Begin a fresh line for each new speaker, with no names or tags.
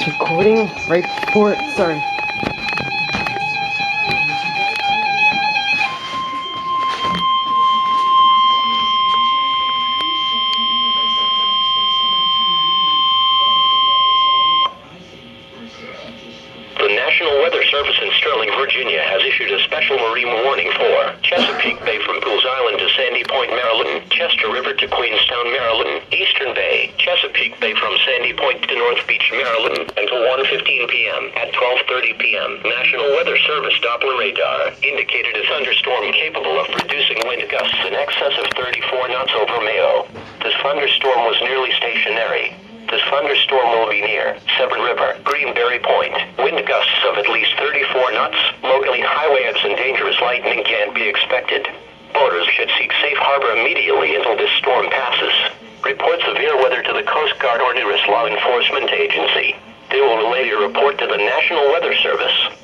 Recording right before it started.
The National Weather Service in Sterling, Virginia has issued a special marine warning for Chesapeake Bay from Pools Island to Sandy Point, Maryland, Chester River to Queenstown, Maryland, Eastern Bay, Chesapeake Bay from Sandy Point to North Beach, Maryland, until 1:15 p.m. At 12:30 p.m., National Weather Service Doppler radar indicated a thunderstorm capable of producing wind gusts in excess of 34 knots over Mayo. This thunderstorm was nearly stationary. This thunderstorm will be near Severn River, Greenberry Point. Wind gusts of at least 34 knots. Locally, high waves and dangerous lightning can be expected. Boaters should seek safe harbor immediately until this storm passes. Report severe weather to the Coast Guard or nearest law enforcement agency. They will relay your report to the National Weather Service.